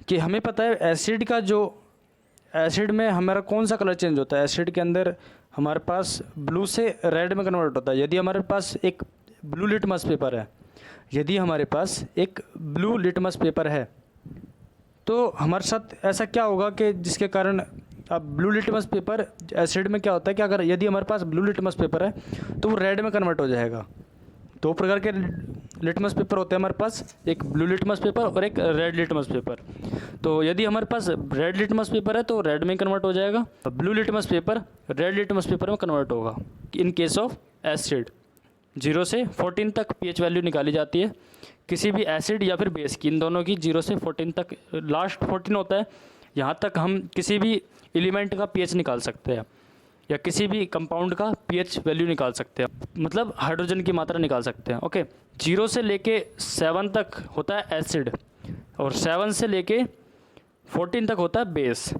कि हमें पता है एसिड का जो एसिड में हमारा कौन सा कलर चेंज होता है। एसिड के अंदर हमारे पास ब्लू से रेड में कन्वर्ट होता है। यदि हमारे पास एक ब्लू लिटमस पेपर है, यदि हमारे पास एक ब्लू लिटमस पेपर है, तो हमारे साथ ऐसा क्या होगा कि जिसके कारण अब ब्लू लिटमस पेपर एसिड में क्या होता है कि अगर यदि हमारे पास ब्लू लिटमस पेपर है तो वो रेड में कन्वर्ट हो जाएगा। दो प्रकार के लिटमस पेपर होते हैं हमारे पास, एक ब्लू लिटमस पेपर और एक रेड लिटमस पेपर। तो यदि हमारे पास रेड लिटमस पेपर है तो रेड में कन्वर्ट हो जाएगा, blue litmus paper red litmus paper में कन्वर्ट होगा इन केस ऑफ एसिड। 0 से 14 तक पीएच वैल्यू निकाली जाती है किसी भी एसिड या फिर बेस की, इन दोनों की 0 से 14 तक, लास्ट 14 होता है, यहाँ तक हम किसी भी एलिमेंट का पीएच निकाल सकते हैं या किसी भी कंपाउंड का पीएच वैल्यू निकाल सकते हैं, मतलब हाइड्रोजन की मात्रा निकाल सकते हैं। ओके, 0 से लेके 7 तक होता है एसिड और 7 से लेके 14 तक होता है बेस।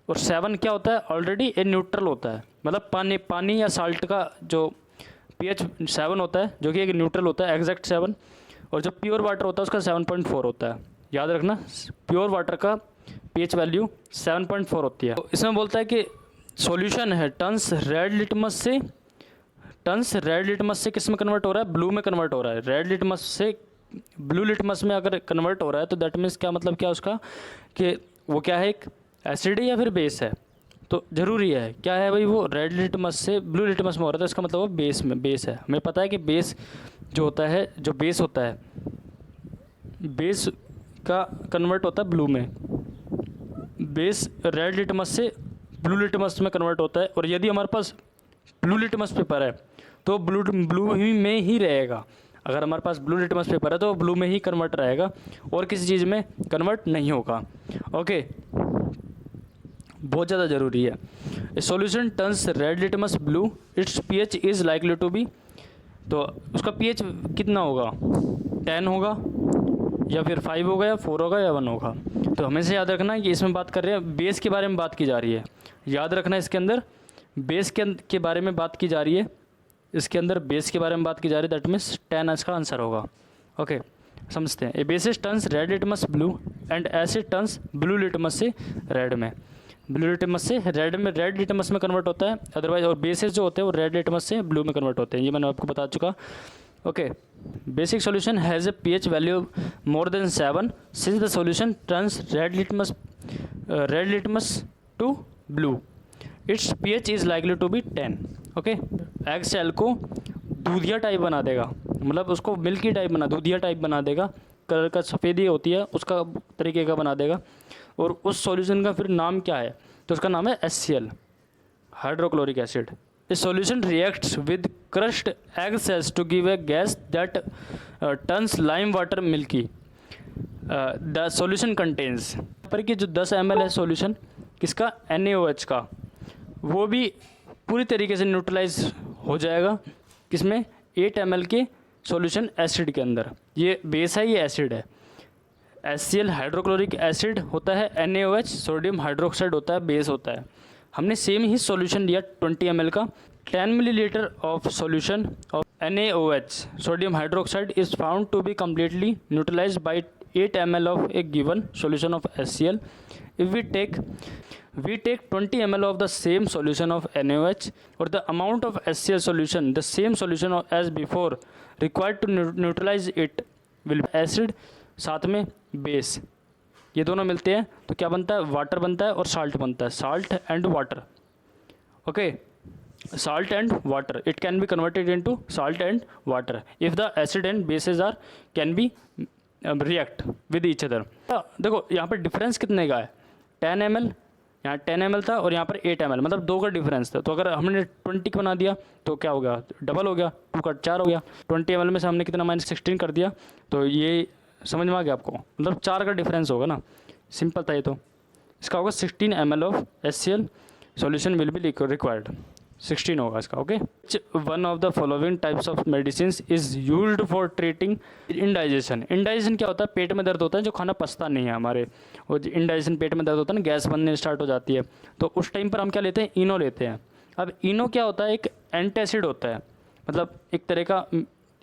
और 7 क्या होता है, ऑलरेडी ए न्यूट्रल होता है, मतलब पानी या साल्ट का जो पीएच 7 होता है जो कि एक न्यूट्रल होता है, एग्जैक्ट 7। और जो प्योर वाटर होता है उसका 7.4 होता है। याद रखना, प्योर वाटर का पीएच वैल्यू 7.4 होती है। तो इसमें बोलता है कि सॉल्यूशन है टन्स रेड लिटमस से किस में कन्वर्ट हो रहा है, ब्लू में कन्वर्ट हो रहा है। रेड लिटमस से ब्लू लिटमस में अगर कन्वर्ट हो रहा है तो दैट मीन्स क्या, मतलब क्या उसका कि वो क्या है, एक एसिड है या फिर बेस है। तो ज़रूरी है क्या है भाई, वो रेड लिटमस से ब्लू लिटमस में हो रहा है तो इसका मतलब वो बेस है। हमें पता है कि बेस जो होता है, जो बेस होता है, बेस का कन्वर्ट होता है ब्लू में, बेस रेड लिटमस से ब्लू लिटमस में कन्वर्ट होता है। और यदि हमारे पास ब्लू लिटमस पेपर है तो ब्लू ही में ही रहेगा। अगर हमारे पास ब्लू लिटमस पेपर है तो ब्लू में ही कन्वर्ट रहेगा और किसी चीज़ में कन्वर्ट नहीं होगा। ओके, बहुत ज़्यादा ज़रूरी है। A solution turns red litmus blue, it's pH is likely to be, तो उसका पीएच कितना होगा, 10 होगा या फिर 5 होगा या 4 होगा या 1 होगा। तो हमेशा याद रखना कि इसमें बात कर रहे हैं बेस के बारे में बात की जा रही है। याद रखना इसके अंदर बेस के बारे में बात की जा रही है, इसके अंदर बेस के बारे में बात की जा रही है, दैट मीन्स 10 इसका आंसर होगा। ओके, समझते हैं। A bases turns red litmus blue and acid turns blue litmus से रेड में, ब्लू लिटमस से रेड में, रेड लिटमस में कन्वर्ट होता है अदरवाइज। और बेसिस जो होते हैं वो रेड लिटमस से ब्लू में कन्वर्ट होते हैं, ये मैंने आपको बता चुका। Okay, basic solution has a pH value more than 7 since the solution turns red litmus to blue, it's pH is likely to be 10। Okay, egg cell को दूधिया टाइप बना देगा, मतलब उसको मिल्की टाइप दूधिया टाइप बना देगा, कलर का सफ़ेदी होती है उसका तरीके का बना देगा। और उस सॉल्यूशन का फिर नाम क्या है, तो उसका नाम है HCl, hydrochloric acid. A solution reacts with crushed egg cells to give a gas that turns lime water milky. The solution contains, पर कि जो 10 ml है सॉल्यूशन किसका, NaOH का, वो भी पूरी तरीके से न्यूट्रलाइज हो जाएगा किसमें, 8 ml के सॉल्यूशन एसिड के अंदर। ये बेस है, ये एसिड है। HCl हाइड्रोक्लोरिक एसिड होता है, NaOH सोडियम हाइड्रोक्साइड होता है, बेस होता है। हमने सेम ही सॉल्यूशन लिया 20 ml का, 10 millilitre of solution of NaOH sodium hydroxide is found to be completely neutralized by 8 ml of a given solution of HCl. If we take 20 ml of the same solution of NaOH or the amount of HCl solution, the same solution as before required to neutralize it will be acid, साथ में base, ये दोनों मिलते हैं तो क्या बनता है, वाटर बनता है और साल्ट बनता है, salt and water. Okay, salt and water, it can be converted into salt and water if the acid and bases are can be react with each other। देखो यहाँ पर डिफरेंस कितने का है, 10 ml, यहाँ 10 ml था और यहाँ पर 8 ml, मतलब 2 का डिफरेंस था। तो अगर हमने 20 का बना दिया तो क्या हो गया, डबल हो गया, 2 का 4 हो गया। 20 ml में से हमने कितना -16 कर दिया, तो ये समझ में आ गया आपको, मतलब 4 का डिफरेंस होगा ना, सिंपल था ये। तो इसका होगा 16 ml of HCl solution will be required, 16 होगा इसका। Okay, one of the following types of medicine is used for treating indigestion. Indigestion क्या होता है, पेट में दर्द होता है, जो खाना पचता नहीं है हमारे, वो इंडाइजेशन पेट में दर्द होता है ना, गैस बनने स्टार्ट हो जाती है, तो उस टाइम पर हम क्या लेते हैं, इनो लेते हैं। अब इनो क्या होता है, एक एंटासिड होता है, मतलब एक तरह का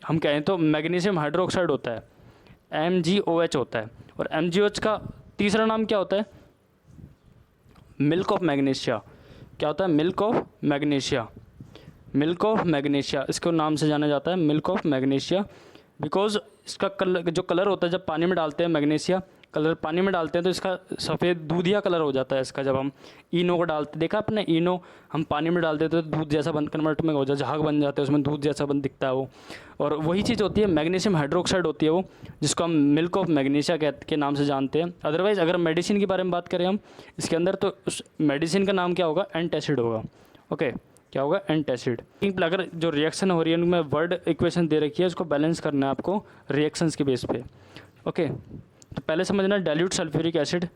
हम कहें तो मैग्नीशियम हाइड्रोक्साइड होता है, MgOH होता है। और MgOH का तीसरा नाम क्या होता है? Milk of magnesia. क्या होता है? Milk of magnesia. Milk of magnesia इसको नाम से जाना जाता है, मिल्क ऑफ मैग्नीशिया, बिकॉज इसका कलर, जो कलर होता है जब पानी में डालते हैं मैग्नीशिया कलर पानी में डालते हैं तो इसका सफ़ेद दूधिया कलर हो जाता है इसका। जब हम इनो को डालते, देखा आपने इनो हम पानी में डालते तो दूध जैसा बन कन्वर्ट में हो जाता है, झाग बन जाते हैं उसमें, दूध जैसा बन दिखता है वो। और वही चीज़ होती है मैग्नीशियम हाइड्रोक्साइड होती है वो, जिसको हम मिल्क ऑफ मैग्नीशिया के नाम से जानते हैं। अदरवाइज़ अगर मेडिसिन के बारे में बात करें हम इसके अंदर, तो उस मेडिसिन का नाम क्या होगा? एंटासिड होगा। ओके, क्या होगा? एंटासिड। अगर जो रिएक्शन हो रही है उनमें वर्ड इक्वेशन दे रखी है, उसको बैलेंस करना है आपको रिएक्शंस के बेस पे। ओके, तो पहले समझना dilute sulphuric acid.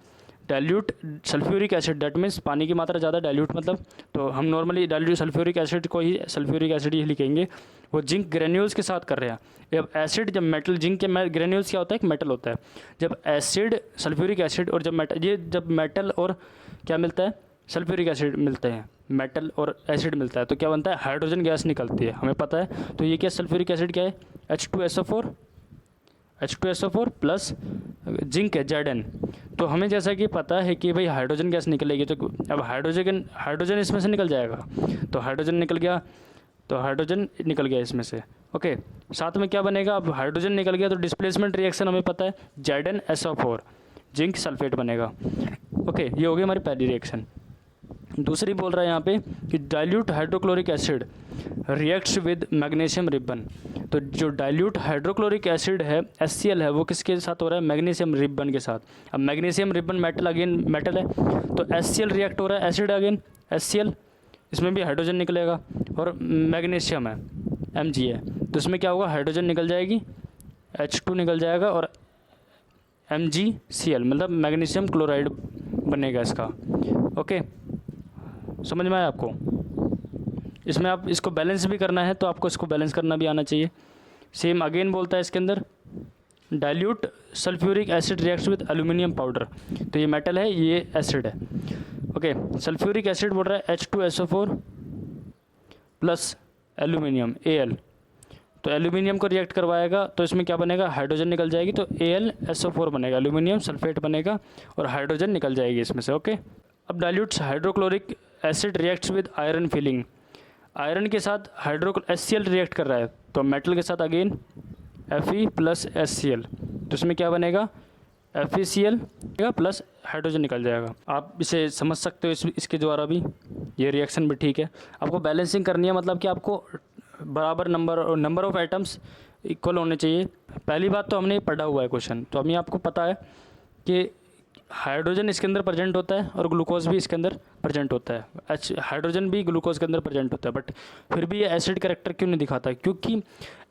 Dilute sulphuric acid that means पानी की मात्रा ज़्यादा, डाइल्यूट मतलब, तो हम नॉर्मली डाइल्यूट सल्फ्यूरिक एसिड को ही सल्फ्यूरिक एसिड ही लिखेंगे। वो जिंक ग्रेन्यूल्स के साथ कर रहे हैं। अब एसिड जब मेटल, जिंक के ग्रेन्यूल्स क्या होता है? एक मेटल होता है। जब एसिड सल्फ्यूरिक एसिड और जब मेटल, ये जब मेटल और क्या मिलता है? सल्फ्यूरिक एसिड मिलते हैं, मेटल और एसिड मिलता है तो क्या बनता है? हाइड्रोजन गैस निकलती है, हमें पता है। तो ये क्या सल्फ्यूरिक एसिड क्या है? H2SO4 प्लस जिंक है Zn। तो हमें जैसा कि पता है कि भाई हाइड्रोजन गैस निकलेगी, तो अब हाइड्रोजन इसमें से निकल जाएगा, तो हाइड्रोजन निकल गया इसमें से। ओके, साथ में क्या बनेगा? अब हाइड्रोजन निकल गया तो डिस्प्लेसमेंट रिएक्शन हमें पता है, ZnSO4 जिंक सल्फेट बनेगा। ओके, ये हो गई हमारी पहली रिएक्शन। दूसरी बोल रहा है यहाँ पे कि dilute hydrochloric acid reacts with magnesium ribbon. तो जो डाइल्यूट हाइड्रोक्लोरिक एसिड है HCl है, वो किसके साथ हो रहा है? मैग्नीशियम रिबन के साथ। अब magnesium ribbon metal, again metal है, तो HCl रिएक्ट हो रहा है, एसिड अगेन HCl, इसमें भी हाइड्रोजन निकलेगा, और मैग्नीशियम है Mg है, तो इसमें क्या होगा? हाइड्रोजन निकल जाएगी, H2 निकल जाएगा और MgCl मतलब मैग्नीशियम क्लोराइड बनेगा इसका। ओके, समझ में आया आपको? इसमें आप इसको बैलेंस भी करना है तो आपको इसको बैलेंस करना भी आना चाहिए। सेम अगेन बोलता है इसके अंदर dilute sulphuric acid reacts with aluminium powder. तो ये मेटल है, ये एसिड है। ओके, सल्फ्यूरिक एसिड बोल रहा है H2SO4 प्लस एल्यूमिनियम Al। तो एल्यूमिनियम को रिएक्ट करवाएगा तो इसमें क्या बनेगा? हाइड्रोजन निकल जाएगी, तो AlSO4 बनेगा, एल्यूमिनियम सल्फेट बनेगा और हाइड्रोजन निकल जाएगी इसमें से। ओके, अब dilute hydrochloric acid reacts with iron filling. Iron के साथ HCl रिएक्ट कर रहा है, तो मेटल के साथ अगेन Fe प्लस HCl, तो इसमें क्या बनेगा? FeCl प्लस हाइड्रोजन निकल जाएगा। आप इसे समझ सकते हो इसके द्वारा भी, ये रिएक्शन भी ठीक है। आपको बैलेंसिंग करनी है, मतलब कि आपको बराबर नंबर ऑफ एटम्स इक्वल होने चाहिए। पहली बात तो हमने पढ़ा हुआ है क्वेश्चन, तो अभी आपको पता है कि हाइड्रोजन इसके अंदर प्रेजेंट होता है और ग्लूकोज भी इसके अंदर प्रेजेंट होता है, हाइड्रोजन भी ग्लूकोज के अंदर प्रेजेंट होता है, बट फिर भी ये एसिड कैरेक्टर क्यों नहीं दिखाता? क्योंकि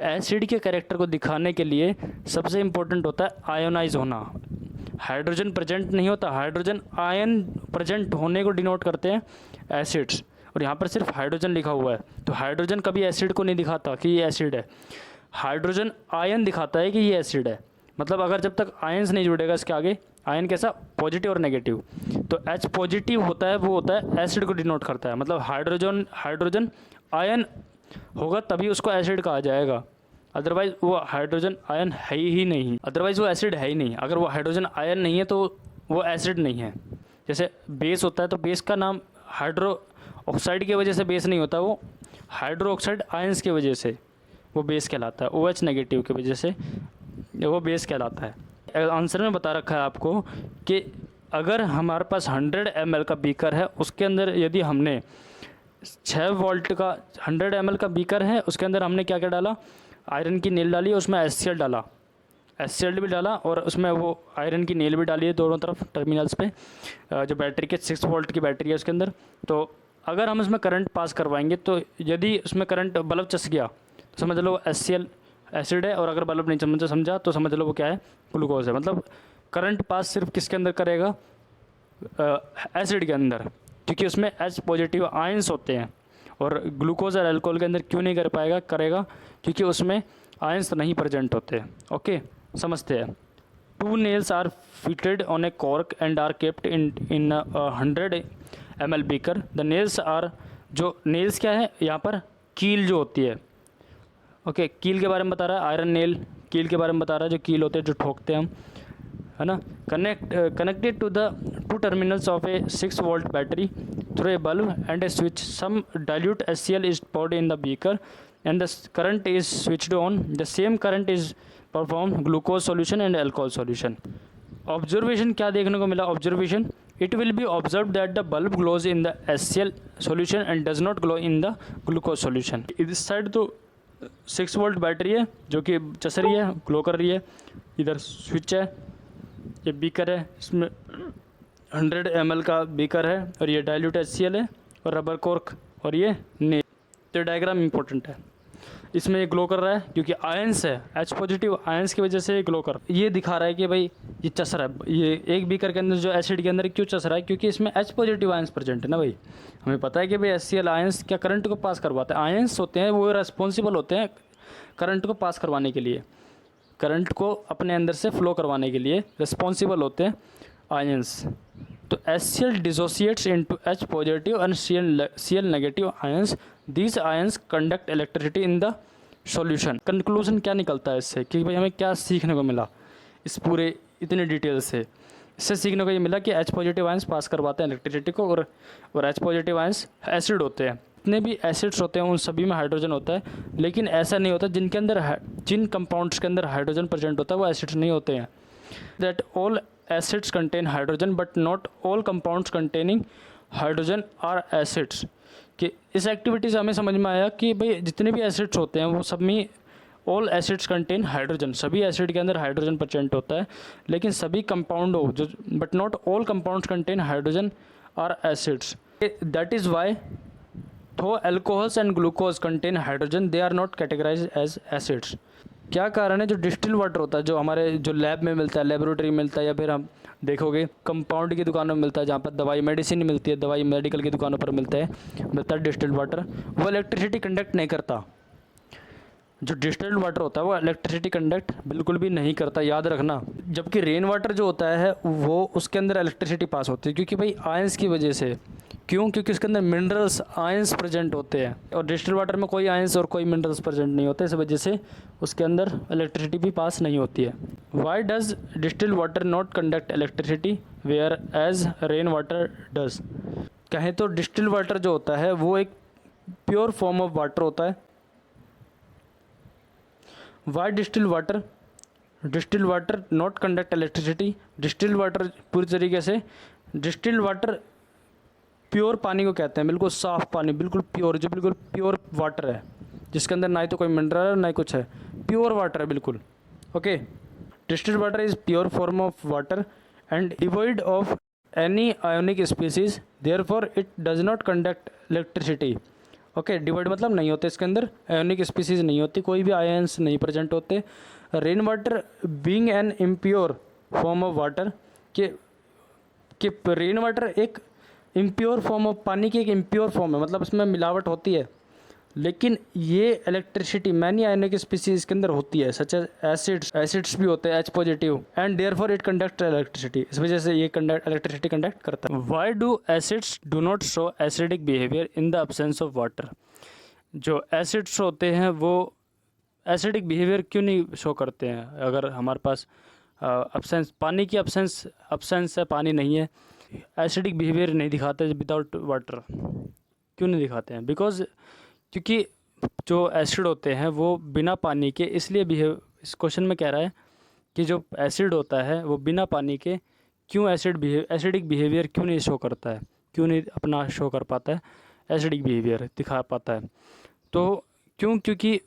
एसिड के कैरेक्टर को दिखाने के लिए सबसे इम्पोर्टेंट होता है आयोनाइज होना। हाइड्रोजन प्रेजेंट नहीं होता, हाइड्रोजन आयन प्रेजेंट होने को डिनोट करते हैं एसिड्स, और यहाँ पर सिर्फ हाइड्रोजन लिखा हुआ है, तो हाइड्रोजन कभी एसिड को नहीं दिखाता कि ये एसिड है, हाइड्रोजन आयन दिखाता है कि ये एसिड है। मतलब अगर जब तक आयन्स नहीं जुड़ेगा इसके आगे, आयन कैसा? पॉजिटिव और नेगेटिव, तो H पॉजिटिव होता है, वो होता है एसिड को डिनोट करता है। मतलब हाइड्रोजन आयन होगा तभी उसको एसिड कहा जाएगा, अदरवाइज वो हाइड्रोजन आयन है ही नहीं, अदरवाइज वो एसिड है ही नहीं। अगर वो हाइड्रोजन आयन नहीं है तो वो एसिड नहीं है। जैसे बेस होता है, तो बेस का नाम हाइड्रो ऑक्साइड की वजह से बेस नहीं होता, वो हाइड्रो ऑक्साइड आयंस की वजह से वो बेस कहलाता है, OH नेगेटिव की वजह से वो बेस कहलाता है। आंसर में बता रखा है आपको कि अगर हमारे पास 100 ml का बीकर है, उसके अंदर यदि हमने 6 वोल्ट का 100 ml का बीकर है, उसके अंदर हमने क्या क्या डाला? आयरन की नेल डाली, उसमें HCl डाला, HCl भी डाला, और उसमें वो आयरन की नेल भी डाली है दोनों तरफ टर्मिनल्स पे, जो बैटरी के 6 वोल्ट की बैटरी है उसके अंदर। तो अगर हम इसमें करंट पास करवाएंगे, तो यदि उसमें करंट बल्ब चस गया तो समझ लो HCl एसिड है, और अगर बल्ब नहीं समझा तो समझ लो वो क्या है? ग्लूकोज है। मतलब करंट पास सिर्फ किसके अंदर करेगा? एसिड के अंदर, क्योंकि उसमें H पॉजिटिव आयंस होते हैं, और ग्लूकोज और अल्कोहल के अंदर क्यों नहीं करेगा? क्योंकि उसमें आयंस नहीं प्रेजेंट होते। ओके, समझते हैं। 2 nails are fitted on a cork and are kept in 100 ml beaker. The nails are, जो नेल्स क्या है यहाँ पर? कील जो होती है। ओके, कील के बारे में बता रहा है, आयरन नेल कील के बारे में बता रहा है, जो कील होते हैं जो ठोकते हैं हम। है ना, connected to the two terminals of a 6 volt battery through a bulb and a switch. Some dilute HCl is poured in the beaker and the current is switched on. The same current is performed glucose solution and alcohol solution. Observation क्या देखने को मिला? Observation, it will be observed that the bulb glows in the HCl solution and does not glow in the glucose solution. इस side तो 6 volt battery है जो कि चस रही है, ग्लो कर रही है, इधर स्विच है, ये बीकर है, इसमें 100 ml का बीकर है और ये डाइल्यूट HCl है और रबर कॉर्क और ये नी। तो डायग्राम इंपॉर्टेंट है, इसमें ये ग्लो कर रहा है क्योंकि आयंस है, H पॉजिटिव आयंस की वजह से ये ग्लो कर, ये दिखा रहा है कि भाई ये चस रहा है। ये एक बीकर के अंदर जो एसिड के अंदर क्यों चस रहा है? क्योंकि इसमें H पॉजिटिव आयंस प्रेजेंट है ना भाई। हमें पता है कि भाई HCl आयंस क्या करंट को पास करवाते हैं, आयंस होते हैं वो रेस्पॉन्सिबल होते हैं करंट को पास करवाने के लिए, करंट को अपने अंदर से फ्लो करवाने के लिए रिस्पॉन्सिबल होते हैं आयंस। तो HCl dissociates into H positive and Cl negative ions. These ions conduct electricity in the solution. Conclusion क्या निकलता है इससे कि भाई हमें क्या सीखने को मिला इस पूरे इतने डिटेल से? इससे सीखने को ये मिला कि H पॉजिटिव आयंस पास करवाते हैं इलेक्ट्रिसिटी को और H पॉजिटिव आयंस एसिड होते हैं। जितने भी एसिड्स होते हैं उन सभी में हाइड्रोजन होता है, लेकिन ऐसा नहीं होता जिनके अंदर जिन कंपाउंड्स के अंदर हाइड्रोजन प्रेजेंट होता है वो एसिड्स नहीं होते हैं। That all acids contain hydrogen but not all compounds containing hydrogen are acids. कि इस एक्टिविटी से हमें समझ में आया कि भाई जितने भी एसिड्स होते हैं वो सब में ऑल एसिड्स कंटेन हाइड्रोजन, सभी एसिड के अंदर हाइड्रोजन प्रेजेंट होता है, लेकिन सभी कंपाउंड हो जो but not all compounds contain hydrogen are acids. That is why though alcohols and glucose contain hydrogen they are not categorized as acids। क्या कारण है? जो डिस्टिल वाटर होता है जो हमारे जो लैब में मिलता है, लेबोरेटरी में मिलता है, या फिर हम देखोगे कंपाउंड की दुकानों में मिलता है, जहाँ पर दवाई मेडिसिन मिलती है, दवाई मेडिकल की दुकानों पर मिलता है डिस्टिल्ड वाटर, वो इलेक्ट्रिसिटी कंडक्ट नहीं करता। जो डिस्टिल्ड वाटर होता है वो इलेक्ट्रिसिटी कंडक्ट बिल्कुल भी नहीं करता, याद रखना। जबकि रेन वाटर जो होता है वो उसके अंदर इलेक्ट्रिसिटी पास होती है क्योंकि भाई आयंस की वजह से। क्यों? क्योंकि उसके अंदर मिनरल्स आयंस प्रेजेंट होते हैं और डिस्टिल्ड वाटर में कोई आयंस और कोई मिनरल्स प्रेजेंट नहीं होते, इस वजह से उसके अंदर इलेक्ट्रिसिटी भी पास नहीं होती है। Why does distilled water not conduct electricity whereas rain water does? कहें तो डिस्टिल्ड वाटर जो होता है वो एक प्योर फॉर्म ऑफ वाटर होता है। Why distilled water not conduct electricity? Distilled water पूरी तरीके से, डिस्टिल्ड वाटर प्योर पानी को कहते हैं, बिल्कुल साफ़ पानी, बिल्कुल प्योर, जो बिल्कुल प्योर वाटर है जिसके अंदर ना ही तो कोई मिनरल है ना ही कुछ है, प्योर वाटर है बिल्कुल। Okay, distilled water is pure form of water and devoid of any ionic species, therefore it does not conduct electricity. Okay, divide मतलब नहीं होते, इसके अंदर आयोनिक स्पीसीज नहीं होती, कोई भी आयंस नहीं प्रेजेंट होते। Rain water being an impure form of water, कि रेन वाटर एक इम्प्योर फॉर्म ऑफ पानी की एक इम्प्योर फॉर्म है, मतलब इसमें मिलावट होती है, लेकिन ये इलेक्ट्रिसिटी मैनी आयोनिक स्पीसीज के अंदर होती है, सच एसिड्स भी होते हैं H positive, and therefore it conduct electricity, इस वजह से ये इलेक्ट्रिसिटी कंडक्ट करता है। Why do acids do not show acidic behaviour in the absence of water? जो एसिड्स होते हैं वो एसिडिक बिहेवियर क्यों नहीं शो करते हैं? अगर हमारे पास अब्सेंस, पानी की अब्सेंस है, पानी नहीं है, एसिडिक बिहेवियर नहीं दिखाते विदाउट वाटर, क्यों नहीं दिखाते हैं? क्योंकि जो एसिड होते हैं वो बिना पानी के इसलिए इस क्वेश्चन में कह रहा है कि जो एसिड होता है वो बिना पानी के क्यों एसिडिक बिहेवियर क्यों नहीं शो करता है, क्यों नहीं अपना शो कर पाता है, एसिडिक बिहेवियर दिखा पाता है। तो क्योंकि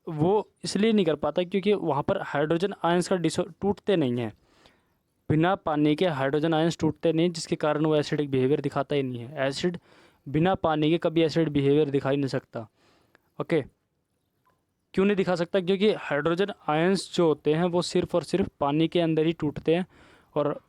वो इसलिए नहीं कर पाता क्योंकि वहाँ पर हाइड्रोजन आयंस का टूटते नहीं हैं, बिना पानी के हाइड्रोजन आयंस टूटते नहीं, जिसके कारण वो एसिडिक बिहेवियर दिखाता ही नहीं है। एसिड बिना पानी के कभी एसिड बिहेवियर दिखा ही नहीं सकता। ओके, क्यों नहीं दिखा सकता? क्योंकि हाइड्रोजन आयंस जो होते हैं वो सिर्फ और सिर्फ पानी के अंदर ही टूटते हैं और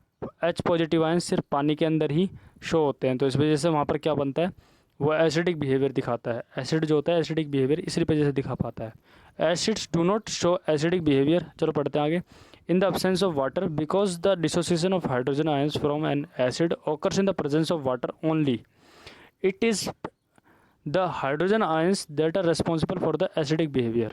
H पॉजिटिव आयंस सिर्फ पानी के अंदर ही शो होते हैं, तो इस वजह से वहाँ पर क्या बनता है, वो एसिडिक बिहेवियर दिखाता है। एसिड जो होता है एसिडिक बिहेवियर इसी वजह से दिखा पाता है। Acids do not show acidic behaviour, चलो पढ़ते हैं आगे। In the absence of water, because the dissociation of hydrogen ions from an acid occurs in the presence of water only, it is the hydrogen ions that are responsible for the acidic behavior.